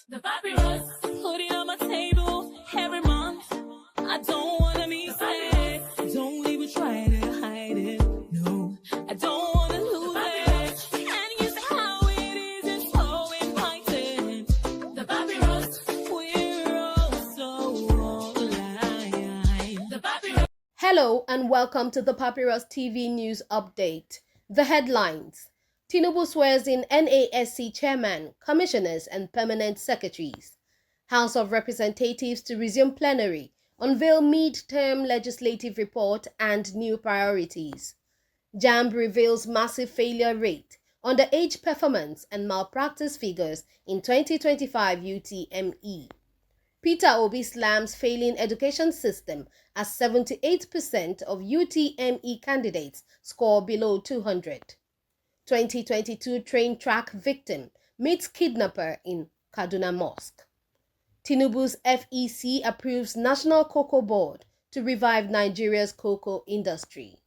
The papyrus, putting on my table every month. I don't wanna be sad. Don't even try to hide it. No, I don't wanna lose it. And you see how it is, it's so inviting. The papyrus, we're all so alive. The papyrus. Hello and welcome to the Papyrus TV News Update. The headlines. Tinubu swears in NASC chairman, commissioners and permanent secretaries. House of Representatives to resume plenary, unveil mid-term legislative report and new priorities. JAMB reveals massive failure rate, underage performance and malpractice figures in 2025 UTME. Peter Obi slams failing education system as 78% of UTME candidates score below 200. 2022 train track victim meets kidnapper in Kaduna Mosque. Tinubu's FEC approves National Cocoa Board to revive Nigeria's cocoa industry.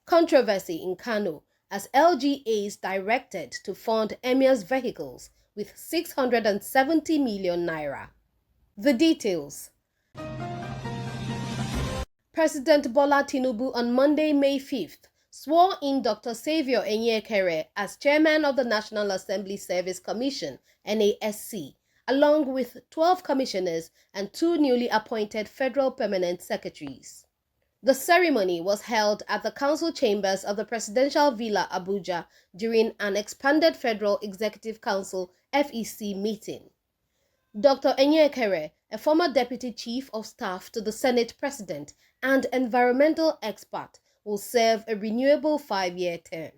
Controversy in Kano as LGAs directed to fund Emir's vehicles with 670 million naira. The details. President Bola Tinubu on Monday, May 5th, swore in Dr. Saviour Enyekere as chairman of the National Assembly Service Commission, NASC, along with 12 commissioners and 2 newly appointed federal permanent secretaries. The ceremony was held at the council chambers of the Presidential Villa, Abuja, during an expanded Federal Executive Council (FEC) meeting. Dr. Enyekere, a former deputy chief of staff to the Senate President and environmental expert, will serve a renewable 5-year term.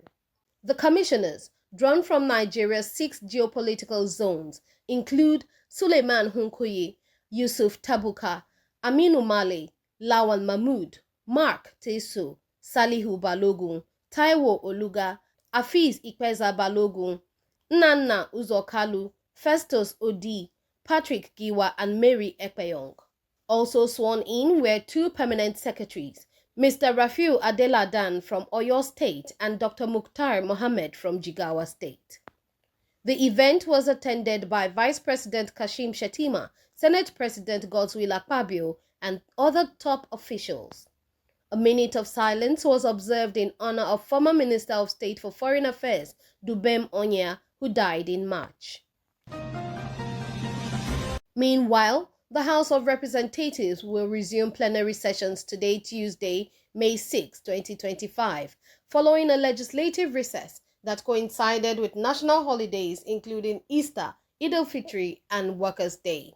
The commissioners, drawn from Nigeria's 6 geopolitical zones, include Suleiman Hunkoye, Yusuf Tabuka, Aminu Male, Lawan Mahmood, Mark Teso, Salihu Balogun, Taiwo Oluga, Afiz Ikpeza Balogun, Nnanna Uzokalu, Festus Odi, Patrick Giwa and Mary Ekpeyong. Also sworn in were 2 permanent secretaries, Mr. Rafiu Adeladan from Oyo State and Dr. Mukhtar Mohammed from Jigawa State. The event was attended by Vice President Kashim Shettima, Senate President Godswill Akpabio, and other top officials. A minute of silence was observed in honor of former Minister of State for Foreign Affairs, Dubem Onya, who died in March. Meanwhile, the House of Representatives will resume plenary sessions today, Tuesday, May 6, 2025, following a legislative recess that coincided with national holidays including Easter, Eid al-Fitr, and Workers' Day.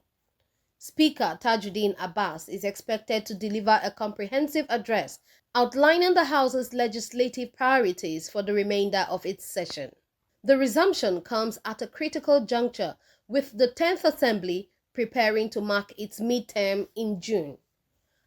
Speaker Tajuddin Abbas is expected to deliver a comprehensive address outlining the House's legislative priorities for the remainder of its session. The resumption comes at a critical juncture with the 10th Assembly preparing to mark its midterm in June.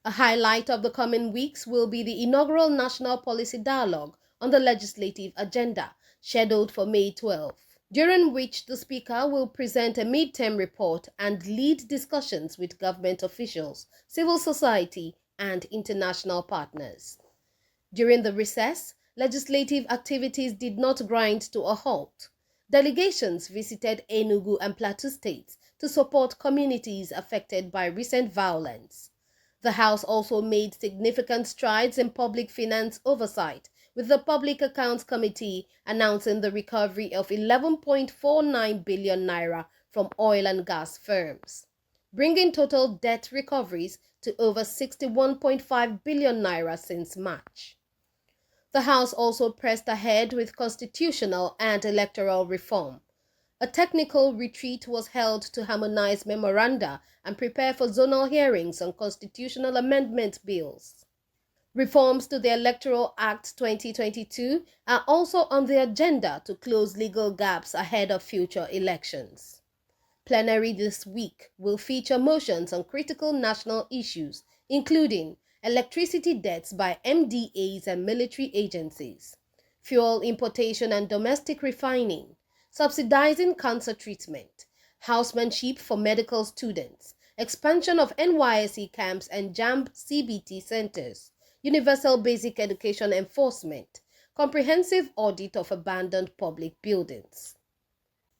A highlight of the coming weeks will be the inaugural National Policy Dialogue on the legislative agenda, scheduled for May 12, during which the Speaker will present a midterm report and lead discussions with government officials, civil society, and international partners. During the recess, legislative activities did not grind to a halt. Delegations visited Enugu and Plateau states to support communities affected by recent violence. The House also made significant strides in public finance oversight, with the Public Accounts Committee announcing the recovery of 11.49 billion naira from oil and gas firms, bringing total debt recoveries to over 61.5 billion naira since March. The House also pressed ahead with constitutional and electoral reform. A technical retreat was held to harmonize memoranda and prepare for zonal hearings on constitutional amendment bills. Reforms to the Electoral Act 2022 are also on the agenda to close legal gaps ahead of future elections. Plenary this week will feature motions on critical national issues, including electricity debts by MDAs and military agencies, fuel importation and domestic refining, subsidizing cancer treatment, housemanship for medical students, expansion of NYSC camps and JAMB CBT centers, universal basic education enforcement, comprehensive audit of abandoned public buildings.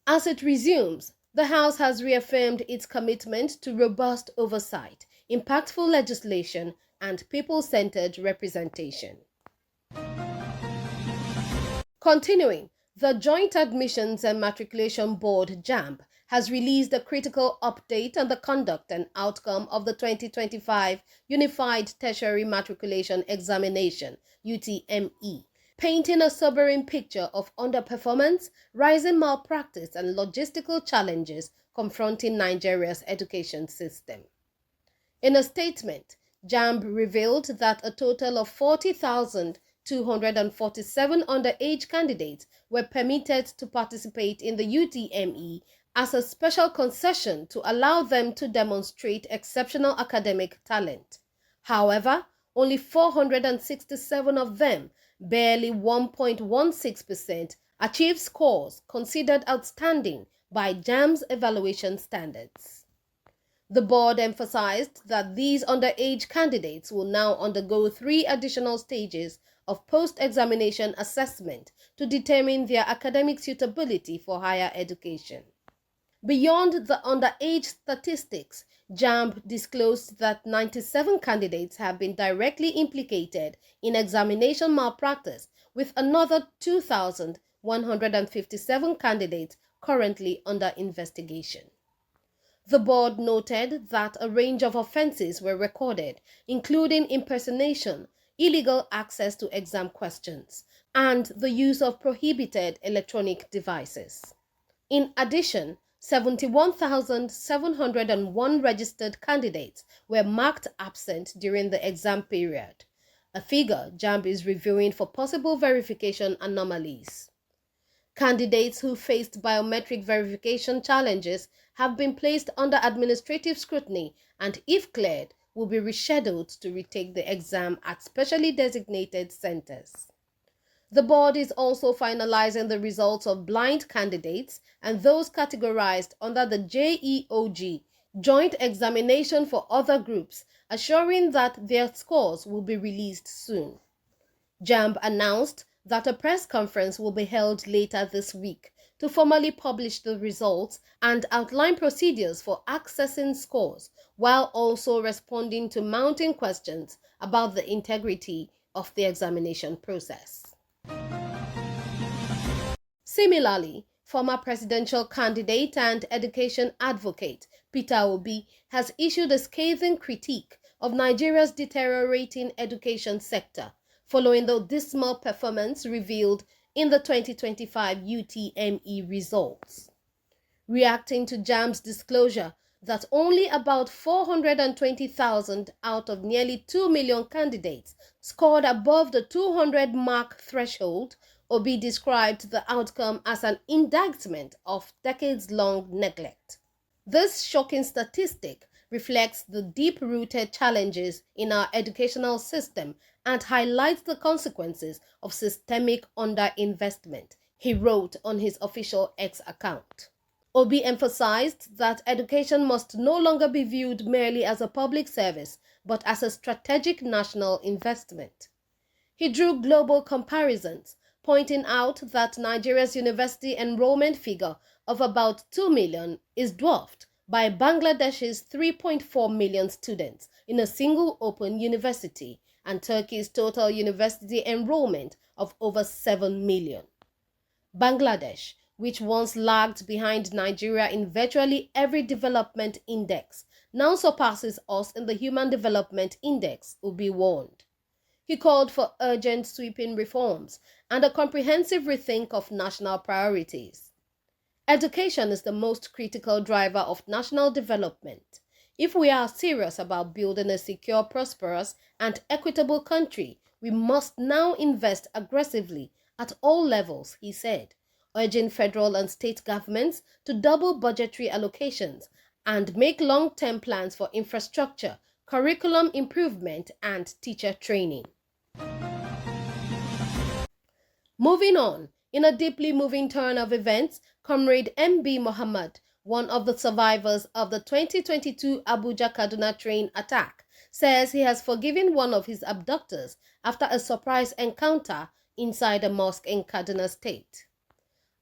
As it resumes, The House has reaffirmed its commitment to robust oversight, impactful legislation, and people-centered representation. Continuing, the Joint Admissions and Matriculation Board (JAMB) has released a critical update on the conduct and outcome of the 2025 Unified Tertiary Matriculation Examination (UTME), painting a sobering picture of underperformance, rising malpractice, and logistical challenges confronting Nigeria's education system. In a statement, JAMB revealed that a total of 40,247 underage candidates were permitted to participate in the UTME as a special concession to allow them to demonstrate exceptional academic talent. However, only 467 of them, barely 1.16%, achieved scores considered outstanding by JAMB's evaluation standards. The board emphasized that these underage candidates will now undergo 3 additional stages of post-examination assessment to determine their academic suitability for higher education. Beyond the underage statistics, JAMB disclosed that 97 candidates have been directly implicated in examination malpractice, with another 2,157 candidates currently under investigation. The board noted that a range of offenses were recorded, including impersonation, illegal access to exam questions, and the use of prohibited electronic devices. In addition, 71,701 registered candidates were marked absent during the exam period, a figure JAMB is reviewing for possible verification anomalies. Candidates who faced biometric verification challenges have been placed under administrative scrutiny and, if cleared, will be rescheduled to retake the exam at specially designated centers. The board is also finalizing the results of blind candidates and those categorized under the JEOG, Joint Examination for Other Groups, assuring that their scores will be released soon. JAMB announced that a press conference will be held later this week to formally publish the results and outline procedures for accessing scores, while also responding to mounting questions about the integrity of the examination process. Similarly, former presidential candidate and education advocate Peter Obi has issued a scathing critique of Nigeria's deteriorating education sector, following the dismal performance revealed in the 2025 UTME results. Reacting to JAMB's disclosure that only about 420,000 out of nearly 2 million candidates scored above the 200-mark threshold, Obi described the outcome as an indictment of decades-long neglect. This shocking statistic reflects the deep-rooted challenges in our educational system and highlights the consequences of systemic underinvestment, he wrote on his official X account. Obi emphasized that education must no longer be viewed merely as a public service, but as a strategic national investment. He drew global comparisons, pointing out that Nigeria's university enrollment figure of about 2 million is dwarfed by Bangladesh's 3.4 million students in a single open university and Turkey's total university enrollment of over 7 million. Bangladesh, which once lagged behind Nigeria in virtually every development index, now surpasses us in the Human Development Index, Obi warned. He called for urgent sweeping reforms and a comprehensive rethink of national priorities. Education is the most critical driver of national development. If we are serious about building a secure, prosperous, and equitable country, we must now invest aggressively at all levels, he said, urging federal and state governments to double budgetary allocations and make long-term plans for infrastructure, curriculum improvement, and teacher training. Moving on, in a deeply moving turn of events, Comrade M.B. Muhammad, one of the survivors of the 2022 Abuja-Kaduna train attack, says he has forgiven one of his abductors after a surprise encounter inside a mosque in Kaduna State.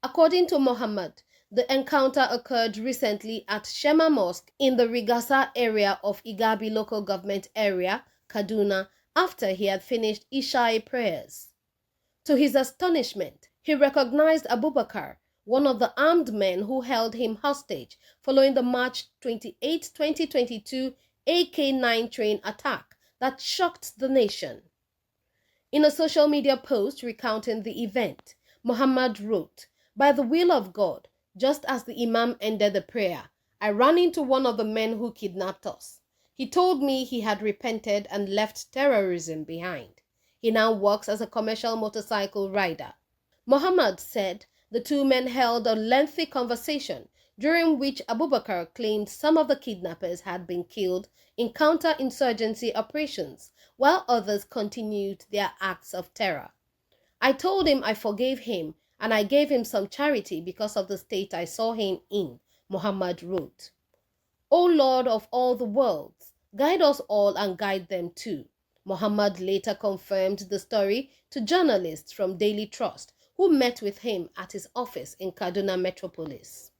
According to Muhammad, The encounter occurred recently at Shema Mosque in the Rigasa area of Igabi local government area, Kaduna, after he had finished Ishai prayers. To his astonishment, he recognized Abubakar, one of the armed men who held him hostage following the March 28, 2022 AK-9 train attack that shocked the nation. In a social media post recounting the event, Muhammad wrote, "By the will of God, just as the Imam ended the prayer, I ran into one of the men who kidnapped us. He told me he had repented and left terrorism behind. He now works as a commercial motorcycle rider." Muhammad said the two men held a lengthy conversation during which Abubakar claimed some of the kidnappers had been killed in counter-insurgency operations, while others continued their acts of terror. "I told him I forgave him and I gave him some charity because of the state I saw him in," Muhammad wrote. "O Lord of all the worlds, guide us all and guide them too." Muhammad later confirmed the story to journalists from Daily Trust who met with him at his office in Kaduna Metropolis.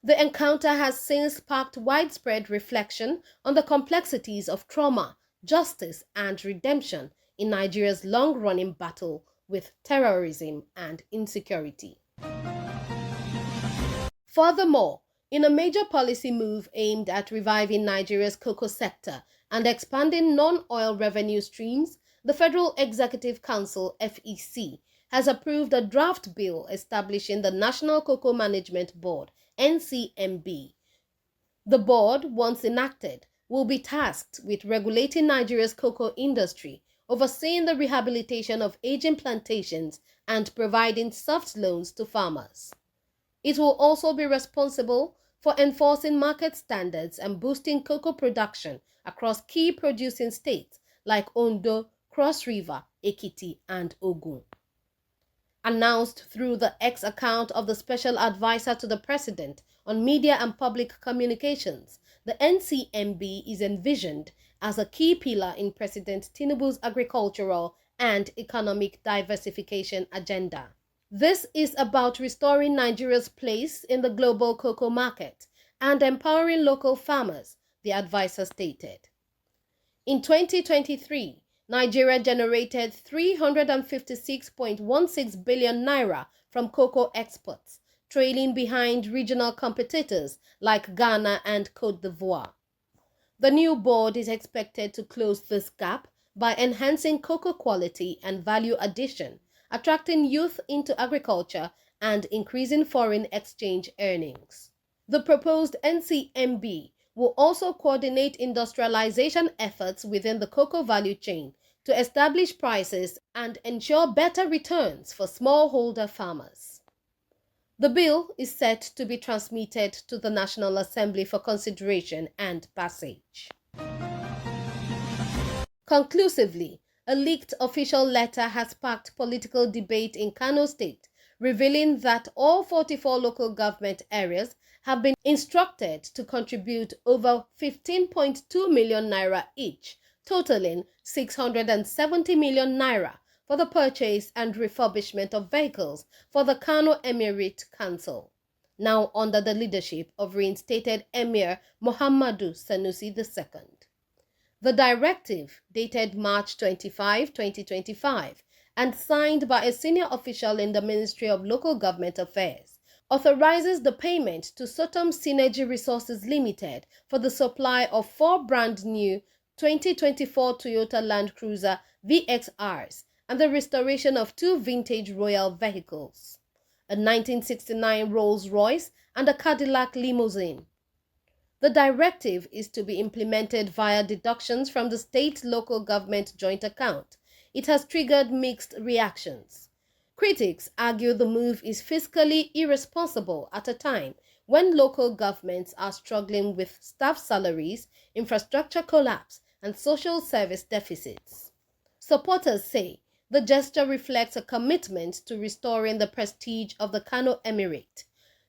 The encounter has since sparked widespread reflection on the complexities of trauma, justice, and redemption in Nigeria's long-running battle with terrorism and insecurity. Furthermore, in a major policy move aimed at reviving Nigeria's cocoa sector and expanding non-oil revenue streams, the Federal Executive Council (FEC) has approved a draft bill establishing the National Cocoa Management Board (NCMB). The board, once enacted, will be tasked with regulating Nigeria's cocoa industry, overseeing the rehabilitation of aging plantations, and providing soft loans to farmers. It will also be responsible for enforcing market standards and boosting cocoa production across key producing states like Ondo, Cross River, Ekiti, and Ogun. Announced through the X account of the Special Advisor to the President on Media and Public Communications, the NCMB is envisioned as a key pillar in President Tinubu's agricultural and economic diversification agenda. This is about restoring Nigeria's place in the global cocoa market and empowering local farmers, the advisor stated. In 2023, Nigeria generated 356.16 billion naira from cocoa exports, trailing behind regional competitors like Ghana and Côte d'Ivoire. The new board is expected to close this gap by enhancing cocoa quality and value addition, attracting youth into agriculture, and increasing foreign exchange earnings. The proposed NCMB will also coordinate industrialization efforts within the cocoa value chain to establish prices and ensure better returns for smallholder farmers. The bill is set to be transmitted to the National Assembly for consideration and passage. Conclusively, a leaked official letter has sparked political debate in Kano State, revealing that all 44 local government areas have been instructed to contribute over 15.2 million naira each, totaling 670 million naira for the purchase and refurbishment of vehicles for the Kano Emirate Council, now under the leadership of reinstated Emir Muhammadu Sanusi II. The directive, dated March 25, 2025, and signed by a senior official in the Ministry of Local Government Affairs, authorizes the payment to Sotom Synergy Resources Limited for the supply of 4 brand-new 2024 Toyota Land Cruiser VXRs and the restoration of 2 vintage Royal vehicles, a 1969 Rolls-Royce and a Cadillac limousine. The directive is to be implemented via deductions from the state-local government joint account. It has triggered mixed reactions. Critics argue the move is fiscally irresponsible at a time when local governments are struggling with staff salaries, infrastructure collapse, and social service deficits. Supporters say the gesture reflects a commitment to restoring the prestige of the Kano Emirate,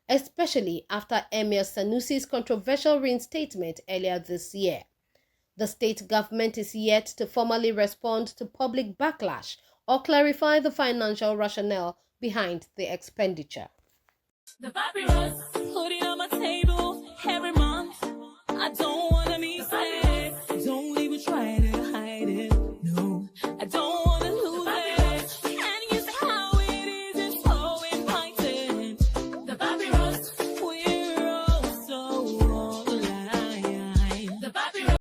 especially after Emir Sanusi's controversial reinstatement earlier this year. The state government is yet to formally respond to public backlash or clarify the financial rationale behind the expenditure. The papyrus Hoodie